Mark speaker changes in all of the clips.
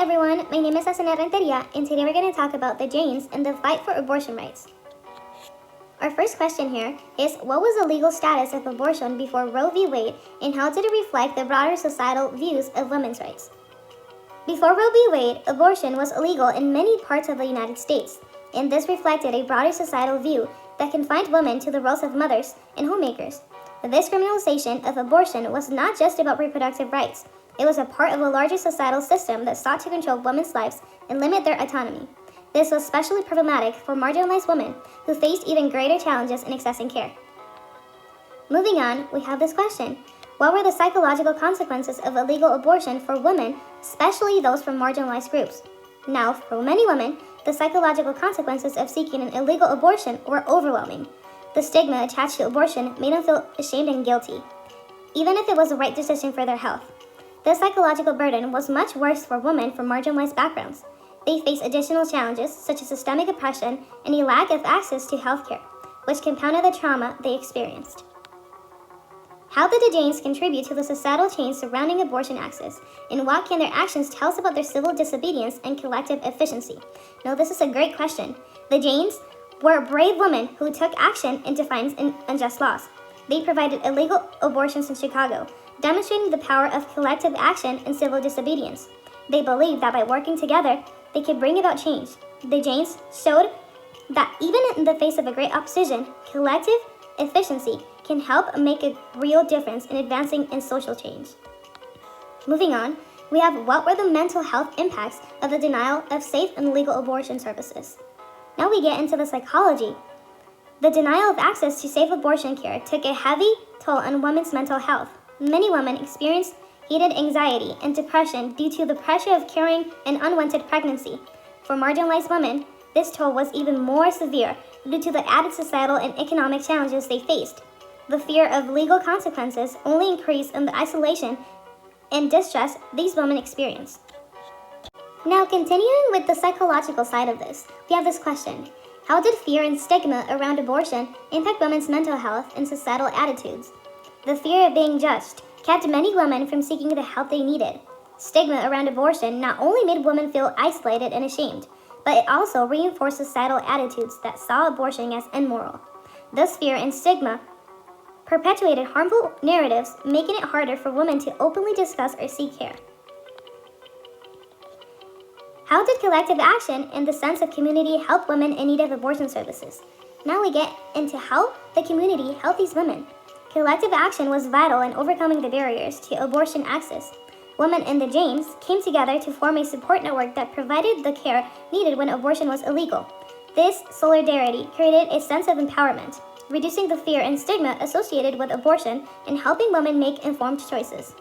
Speaker 1: everyone, my name is Asana Renteria, and today we're going to talk about the Janes and the fight for abortion rights. Our first question here is, what was the legal status of abortion before Roe v. Wade, and how did it reflect the broader societal views of women's rights? Before Roe v. Wade, abortion was illegal in many parts of the United States, and this reflected a broader societal view that confined women to the roles of mothers and homemakers. This criminalization of abortion was not just about reproductive rights. It was a part of a larger societal system that sought to control women's lives and limit their autonomy. This was especially problematic for marginalized women who faced even greater challenges in accessing care. Moving on, we have this question. What were the psychological consequences of illegal abortion for women, especially those from marginalized groups? Now, for many women, the psychological consequences of seeking an illegal abortion were overwhelming. The stigma attached to abortion made them feel ashamed and guilty, even if it was the right decision for their health. The psychological burden was much worse for women from marginalized backgrounds. They faced additional challenges such as systemic oppression and a lack of access to healthcare, which compounded the trauma they experienced. How did the Janes contribute to the societal change surrounding abortion access, and what can their actions tell us about their civil disobedience and collective efficiency? Now, this is a great question. The Janes were brave women who took action in defiance of unjust laws. They provided illegal abortions in Chicago, demonstrating the power of collective action and civil disobedience. They believed that by working together, they could bring about change. The Janes showed that even in the face of a great opposition, collective efficiency can help make a real difference in advancing in social change. Moving on, we have what were the mental health impacts of the denial of safe and legal abortion services. Now we get into the psychology. The denial of access to safe abortion care took a heavy toll on women's mental health. Many women experienced heated anxiety and depression due to the pressure of carrying an unwanted pregnancy. For marginalized women, this toll was even more severe due to the added societal and economic challenges they faced. The fear of legal consequences only increased in the isolation and distress these women experienced. Now, continuing with the psychological side of this, we have this question. How did fear and stigma around abortion impact women's mental health and societal attitudes? The fear of being judged kept many women from seeking the help they needed. Stigma around abortion not only made women feel isolated and ashamed, but it also reinforced societal attitudes that saw abortion as immoral. This fear and stigma perpetuated harmful narratives, making it harder for women to openly discuss or seek care. How did collective action and the sense of community help women in need of abortion services? Now we get into how the community helped these women. Collective action was vital in overcoming the barriers to abortion access. Women in the Janes came together to form a support network that provided the care needed when abortion was illegal. This solidarity created a sense of empowerment, reducing the fear and stigma associated with abortion and helping women make informed choices.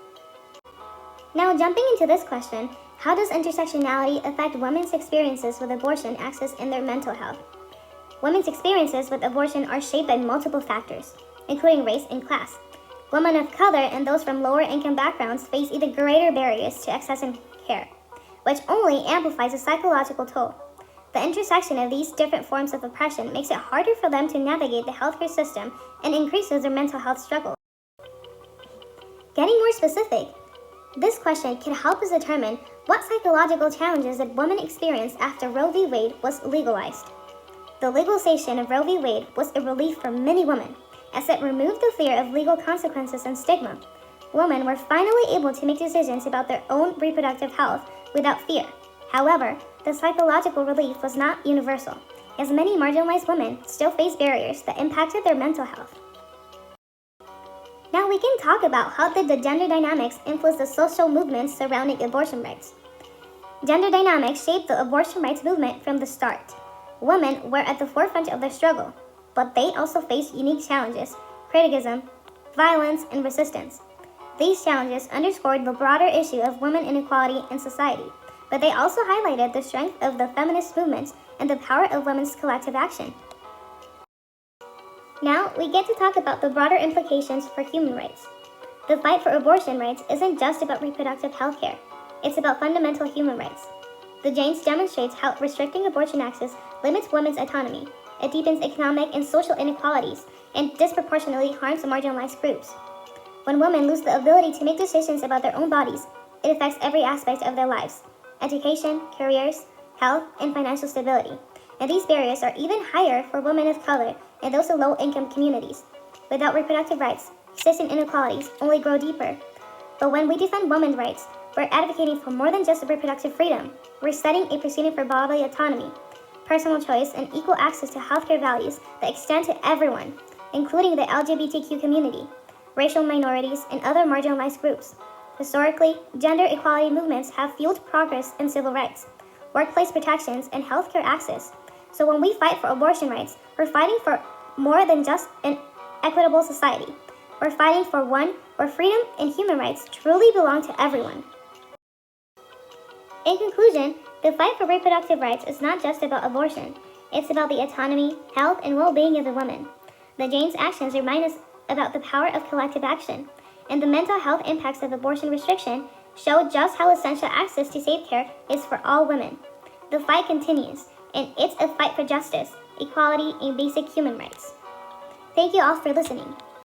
Speaker 1: Now, jumping into this question, how does intersectionality affect women's experiences with abortion access and their mental health? Women's experiences with abortion are shaped by multiple factors, including race and class. Women of color and those from lower income backgrounds face even greater barriers to accessing care, which only amplifies the psychological toll. The intersection of these different forms of oppression makes it harder for them to navigate the healthcare system and increases their mental health struggles. Getting more specific, this question can help us determine what psychological challenges did women experience after Roe v. Wade was legalized. The legalization of Roe v. Wade was a relief for many women, as it removed the fear of legal consequences and stigma. Women were finally able to make decisions about their own reproductive health without fear. However, the psychological relief was not universal, as many marginalized women still face barriers that impacted their mental health. Now we can talk about how did the gender dynamics influence the social movements surrounding abortion rights. Gender dynamics shaped the abortion rights movement from the start. Women were at the forefront of the struggle, but they also faced unique challenges, criticism, violence, and resistance. These challenges underscored the broader issue of women inequality in society, but they also highlighted the strength of the feminist movements and the power of women's collective action. Now, we get to talk about the broader implications for human rights. The fight for abortion rights isn't just about reproductive health care. It's about fundamental human rights. The Janes demonstrates how restricting abortion access limits women's autonomy. It deepens economic and social inequalities and disproportionately harms marginalized groups. When women lose the ability to make decisions about their own bodies, it affects every aspect of their lives. education, careers, health, and financial stability. And these barriers are even higher for women of color and those in low-income communities. Without reproductive rights, existing inequalities only grow deeper. But when we defend women's rights, we're advocating for more than just reproductive freedom. We're setting a precedent for bodily autonomy, personal choice, and equal access to healthcare values that extend to everyone, including the LGBTQ community, racial minorities, and other marginalized groups. Historically, gender equality movements have fueled progress in civil rights, workplace protections, and healthcare access. So when we fight for abortion rights, we're fighting for more than just an equitable society. We're fighting for one where freedom and human rights truly belong to everyone. In conclusion, the fight for reproductive rights is not just about abortion. It's about the autonomy, health, and well-being of the woman. The Jane's actions remind us about the power of collective action, and the mental health impacts of abortion restriction show just how essential access to safe care is for all women. The fight continues, and it's a fight for justice, equality, and basic human rights. Thank you all for listening.